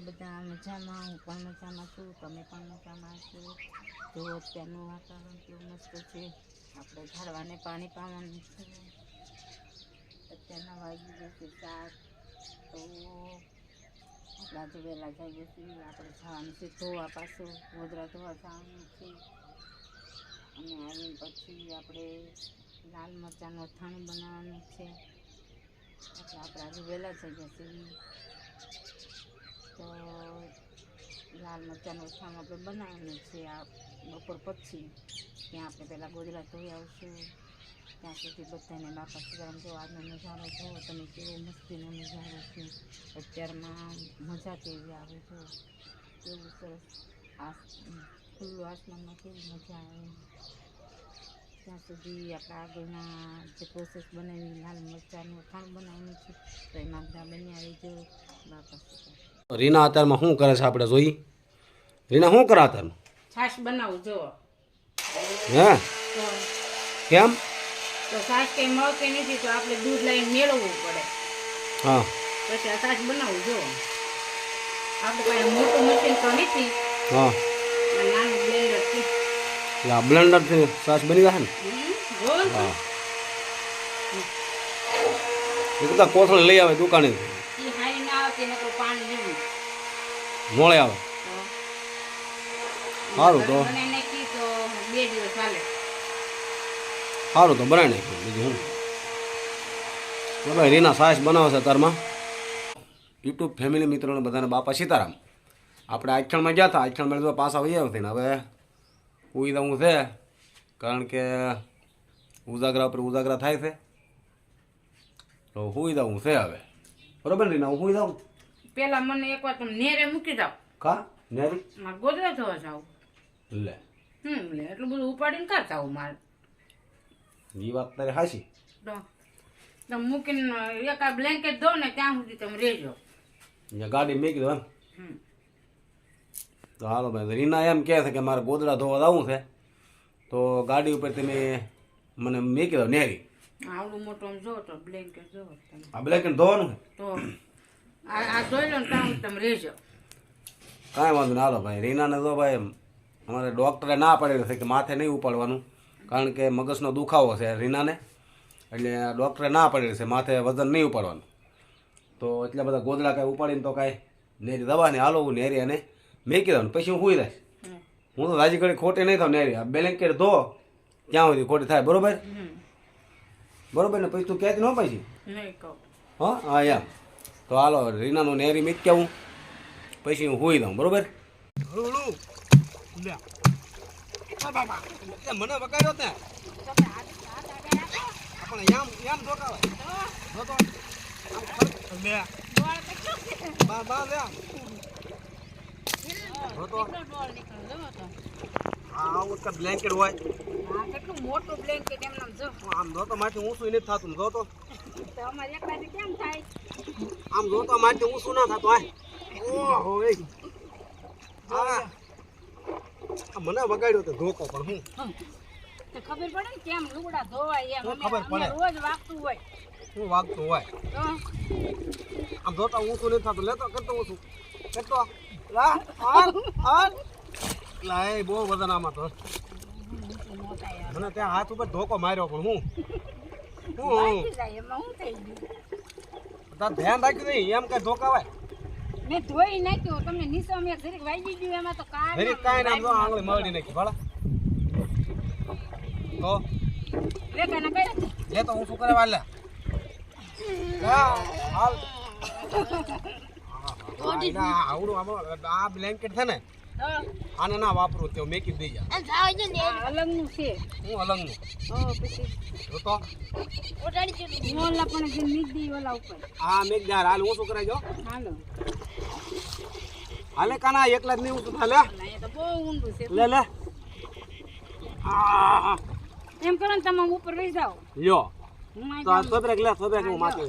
બધા મજામાં, હું પણ મજામાં છું, તમે પણ મજામાં છો? જો અત્યારનું વાતાવરણ કેવું મસ્ત છે. આપણે ઝાડવાને પાણી પાવાનું છે. અત્યારના વાગી જશે 7, તો આપણે આજે વહેલા જઈએ છીએ. આપણે જવાનું છે ધોવા, પાછું ગોદરા ધોવા જવાનું છે. અને આવીને પછી આપણે લાલ મરચાંનું અથાણું બનાવવાનું છે. એટલે આપણે આજે વહેલા જઈએ છીએ. તો લાલ મરચાંનું અથાણું આપણે બનાવવાનું છે આ બપોર પછી. ત્યાં આપણે પહેલાં ગોદરા ધોઈ આવશું. ત્યાં સુધી બધાને બાપા સીતારામ જો આજનો નજારો જુઓ તમે, કેવો મસ્તીનો નજારો છે. અત્યારમાં મજા કેવી આવે જો, કેવું સરસ ખુલ્લું આસમાનમાં કેવી મજા આવે. ત્યાં સુધી આપણા આગળના જે પ્રોસેસ બનાવી લાલ મરચાંનું અથાણું બનાવવાનું છે, તો એમાં બધા બન્યા રહીજો. બાપા સીતારામ. રીના અત્યારમાં શું કરે છે આપણે જોઈ? રીના શું કરે અત્યારમાં? છાશ બનાવું જો. હે કેમ? તો છાશ કંઈ મળતી નથી, તો આપણે દૂધ લઈને મેળવવું પડે. હા, પછી આ છાશ બનાવું જો. આપણે પાસે મોટું મશીન તો નથી. હા, નાનું બ્લેન્ડર છે. એટલે આ બ્લેન્ડરથી છાશ બની જશે ને? હા, એ બધા કોથળી લઈ આવે દુકાને, એ હાઈ ના આવે તેને કોઈ પાણી લેવું મોળે આવે. સારું તો બનાવી નાખી તો 2 દિવસ ચાલે. સારું તો બનાવી નાખ્યું. બીજું હું ભાઈ રીના છાશ બનાવે છે તારમાં. યુટ્યુબ ફેમિલી મિત્રોને બધાને બાપા સીતારામ. આપણે આખણમાં ગયા હતા, આખણમાં તો પાછા વહી આવ્યા ને હવે ઉઈ દઉં છે, કારણ કે ઉજાગરા ઉપર ઉજાગરા થાય છે, તો હુઈ દઉં છે હવે. બરોબર રીના, હું હુઈ દઉં. પેલા મને એકવાર તમે નેરે મૂકી જાવ. કા નેરી મારે ગોદરા ધોવા જાવ. લે લે એટલું બધું ઉપાડીને કાં જાવ મારે? એ વાત તારી હાશી. તો તમે મૂકીને એક આ બ્લેન્કેટ દો ને ત્યાં સુધી તમે રહેજો. અહીંયા ગાડી મેકી દો એમ. હમ. તો હાલો ભાઈ, રીના એમ કહે છે કે મારે ગોદડા ધોવા જવું છે, તો ગાડી ઉપર તમે મને મેકી દો નેરી. આવડું મોટું આમ જો તો બ્લેન્કેટ જો તમે. આ બ્લેન્કેટ ધોવાનું છે? તો આ જોઈ લો ને ત્યાં સુધી તમે રહેજો. કાંઈ વાંધો નહીં. હાલો ભાઈ, રીનાને તો ભાઈ અમારે ડૉક્ટરે ના પાડેલું છે કે માથે નહીં ઉપાડવાનું, કારણ કે મગજનો દુખાવો છે રીનાને, એટલે ડૉક્ટરે ના પાડેલું છે માથે વજન નહીં ઉપાડવાનું. તો એટલા બધા ગોદડા કાંઈ ઉપાડીને તો કાંઈ નેરી દવા નહીં. હાલો હું નેરી અને મેકી દઉં પછી હું સુઈ રહીશ. હું તો રાજી ઘડી ખોટી નહીં થાવ નેરી. આ બ્લેન્કેટ ધો ત્યાં સુધી ખોટી થાય. બરોબર બરોબર ને? પછી તું કહેતી ન પછી. નહીં કહું. હા હા એમ. તો હાલો રીનાનું નેરી મીકી આવું, પછી હું સુઈ દઉં. બરોબર? મને વગાડ્યો ને એમ ધોકાવે બ્લેન્કેટ હોય કેટલું મોટું બ્લેન્કેટ એમ નામ જો. આમ ધોતો માથે ઊંચું નથી થતું. ધોતો અમારે એકલાથી કેમ થાય? આમ ધોતો માથે ઊંચું ના થતું. ઓહો મને વગાડ્યો તો ધોકો, પણ હું તો ખબર પડે ને કેમ લુગડા ધોવાય એમ. ખબર પડે. રોજ વાગતું હોય. શું વાગતું હોય? તો આમ ધોતા ઊંચું નથી થતું. લેતો કરતો ઊંચું કરતો. લા હાલ હાલ લા, એ બહુ વજન આમાં તો. મને ત્યાં હાથ ઉપર ધોકો માર્યો, પણ હું વાગી જાય એમાં શું થઈ ગયું? તાર ધ્યાન રાખ્યું નહીં એમ કઈ ધોકાવાય? મેં ધોઈ નાખ્યું તમને નીચે મેં જરીક વાગી ગયું એમાં તો જરીક કાંઈ નામ આંગળી મળી નાખી ભલા. તો રેખાના કઈ લે તો હું શું કરે વાલે હાલ. આવડું આ બ્લેન્કેટ છે ને, આને ના વાપરું તો મેકી દઈ જા. અલગનું છે. હું અલંગનું પછી તો ઓલા પણ જે નીકળી ઓલા ઉપર. હા મેક યાર. હાલ હું શું કરાય જો. હાલો હાલે કાના એકલા જ નહીં હું હાલે. એ તો બહુ ઊંડું છે. લે લે એમ કરો ને તમે ઉપર લઈ જાઓ. લ્યો હું તો આ સોબરેક લે, સોબરેક હું માથે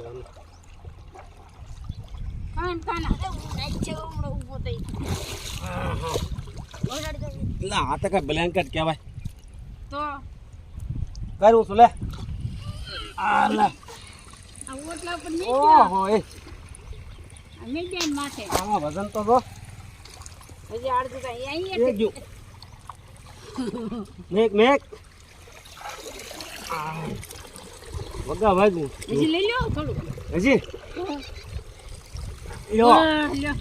લા. આ તો કઈ બ્લેન્કેટ કહેવાય તો કરું છું લે. આ લે આ ઓટલા ઉપર ઓહો એ અમે જાય માથે આમાં વજન તો જો હજી અડધું તો અહીંયા એક જો મેક વગા ભાગું હજી લઈ લો થોડું હજી લ્યો લ્યો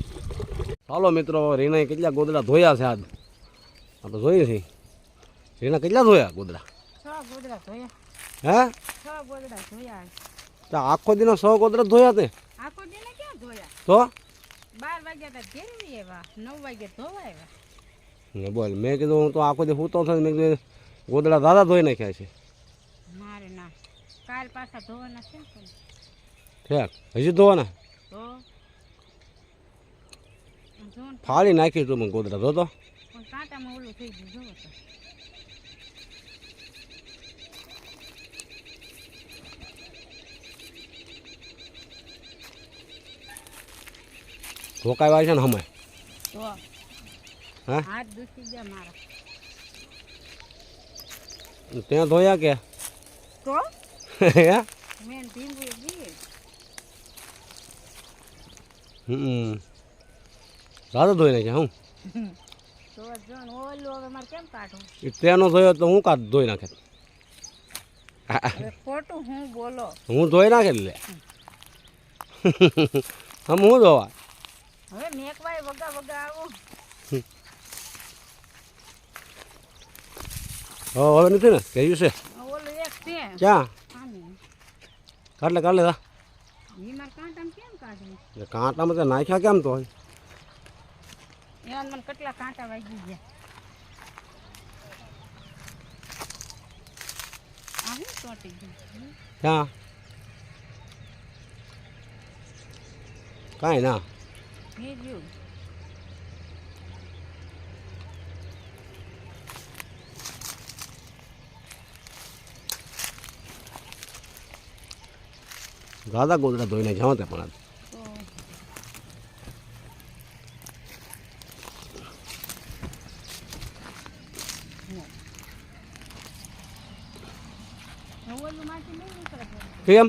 ચાલો મિત્રો રીનાએ કેટલા ગોદડા ધોયા છે આજ આપણે જોઈએ છીએ રીના કેટલા ધોયા ગોદડા 6 ગોદડા ધોયા હે 6 ગોદડા ધોયા તો આખો દિનો 100 ગોદડા ધોયા તે આખો દિને ક્યાં ધોયા તો 12 વાગ્યા તા ઘેરવી એવા 9 વાગે ધોવા એવા ને બોલ મેં કીધું હું તો આખો દી સૂતો થઈને મેં કીધું ગોદડા દાદા ધોઈ નાખ્યા છે મારે ના કાલ પાછા ધોવાના છે ને ઠેક હજી ધોવાના તો જો ને ફાળી નાખી તું મને ગોદડા ધોતો પણ કાંટામાં ઓલું થઈ ગયું જોવો તો ધોકાવ્યા છે ને હમે તો હા હાથ દુખી ગયા મારા ત્યાં ધોયા કે તો હે મેં ભીંગું ગઈ દાદા ધોઈ નાખ્યા હું તો જો ને ઓલું હવે મારે કેમ કાઢું તેનો ધોયો તો હું કાઢ ધોઈ નાખે હવે ખોટું હું બોલો હું ધોઈ નાખે લે હમ હું ધોવા હવે મેકવાય વગા વગા આવો હવે નથી ને કહ્યું છે ઓલું એક છે ક્યાં આની કાઢ લે ઈ મારે કાંટામાં કેમ કાઢવું કાંટામાં તો નાખ્યા કેમ તો એમાં મને કેટલા કાંટા વાગી ગયા આ હું ચોંટી ગયું ક્યાં કાંઈ ના ભીગ્યું દાદા ગોદડા ધોઈને જાઓ તે પણ તો ઓલું માંથી નહીં નીકળે કેમ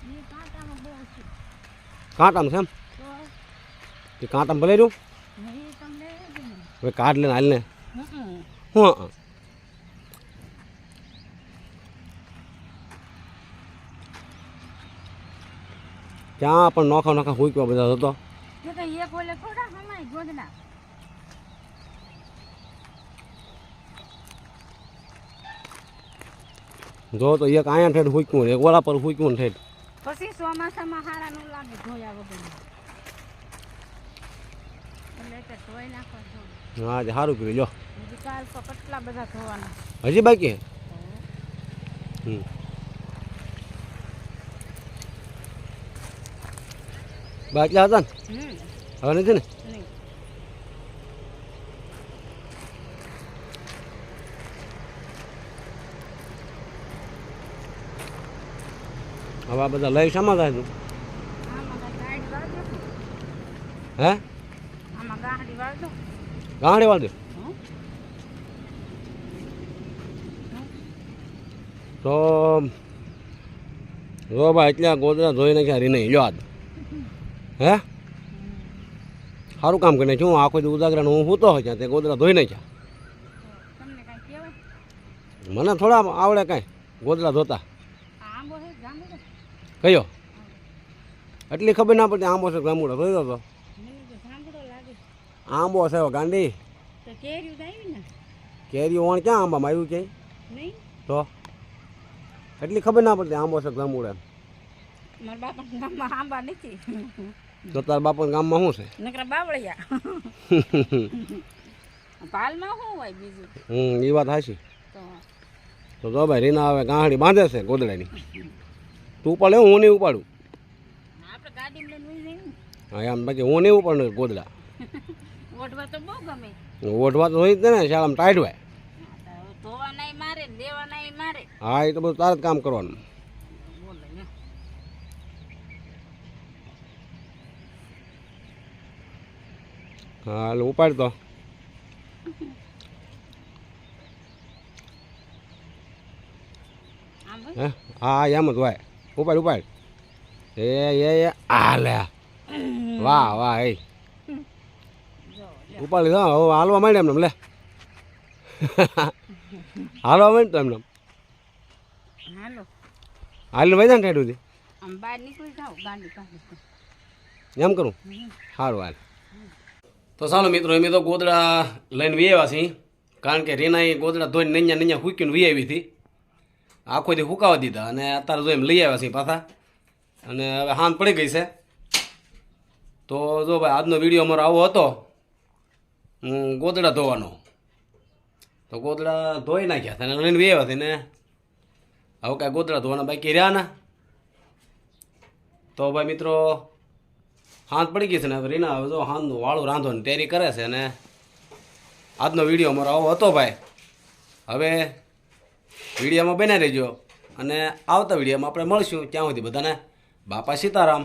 એ કાંટામાં બહુ છે કાંટામાં છે એમ તો તે કાંટામાં ભલે રહ્યું નહીં તમને હવે કાઢ લે ને હાલ ને હમ હું ત્યાં પણ નોખા નોખા હુંકવા બધા હતો કે કઈ એક ઓલે થોડા હમાય ગોદડા જો તો એક આયા ઠેઠ હુંકવું ને એક ઓલા પર હુંકવું ને ઠેઠ પછી ચોમાસામાં હારા નું લાગે ધોયા વગર એટલે તે ધોઈ નાખો છો હા જ સારું કર્યું લો હજી કાલ તો કેટલા બધા ધોવાના હજી બાકી હમ બાટલા હતા ને હવે નથી ને નહીં હવે આ બધા લઈ શામાં થાય તું આમાં ગાડી વાળજો હે આમાં ગાડી વાળજો ગાંડી વાળ દે તો જો ભાઈ એટલા ગોદડા ધોઈ નાખ્યા રી નહીં લ્યો આજ હે સારું કામ કરીને શું આખો દી ઉજાગરાને હું સૂતો હોય ત્યાં તે ગોદડા ધોઈ નાખ્યા તમને કાંઈ કહેવાય મને થોડા આવડે કાંઈ ગોદડા ધોતા આંબો છે જાંબુ કયો એટલી ખબર ના પડતી આંબો છે ગામડો ધોઈ દો તો મને તો જાંબુડો લાગે આંબો છે ગાંડી તો કેરીયું તો આવી ને કેરી ઓણ ક્યાં આંબામાં આવ્યું ક્યાંય નહીં તો એટલી ખબર ના પડતી આંબો છે ગામડો એમ મારા બાપાના ગામમાં આંબા નથી તો તારા બાપાના ગામમાં શું છે નકરા બાવળિયા પાલમાં શું હોય બીજું એ વાત હાચી તો તો જો ભાઈ રીના હવે ગાંહડી બાંધે છે ગોદડાની તું ઉપાડે હું નહીં ઉપાડું આપણે ગાડીમાં લઈને વહી જઈએ હા એમ બાકી હું નહીં ઉપાડું ગોદડા ઓઢવા તો બહુ ગમે ઓઢવા તો હોય જ ને શાળામાં ટાઈટ હોય ધોવા નહીં મારે દેવા નહીં મારે હા એ તો બધું તારે જ કામ કરવાનું બોલે ને હા એટલે ઉપાડ તો આમ હે હા એમ જ હોય ઉપાડ ઉપાડ એ આ લે વાહ વાહ એ જો ઉપાડી દો હવે હાલવા માંડે એમને લે હાલવા માંડ તો એમને હાલો હાલીને વૈદા ને ઠેઠ સુધી આમ બહાર નીકળી જાઓ ગાંડી પાસે એમ કરું સારું હાલ તો ચાલો મિત્રો એમ તો ગોદડા લઈને વી આવ્યા છીએ કારણ કે રીનાએ ગોદડા ધોઈને નૈયા નૈયા ફૂકીને વી આવી હતી આખો દી ફૂકાવા દીધા અને અત્યારે જો એમ લઈ આવ્યા છીએ પાછા અને હવે હાંજ પડી ગઈ છે તો જો ભાઈ આજનો વિડીયો અમારો આવો હતો ગોદડા ધોવાનો તો ગોદડા ધોઈ નાખ્યા હતા અને લઈને વી આવ્યા હતી ને હવે કાંઈ ગોદડા ધોવાના બાકી રહ્યા ના તો ભાઈ મિત્રો હાથ પડી ગઈ છે ને હવે રીના હવે જો હાથનું વાળું રાંધવાની તૈયારી કરે છે અને આજનો વિડીયો અમારો આવો હતો ભાઈ હવે વિડીયોમાં બનાવી રહેજો અને આવતા વિડીયોમાં આપણે મળશું ત્યાં સુધી બધાને બાપા સીતારામ.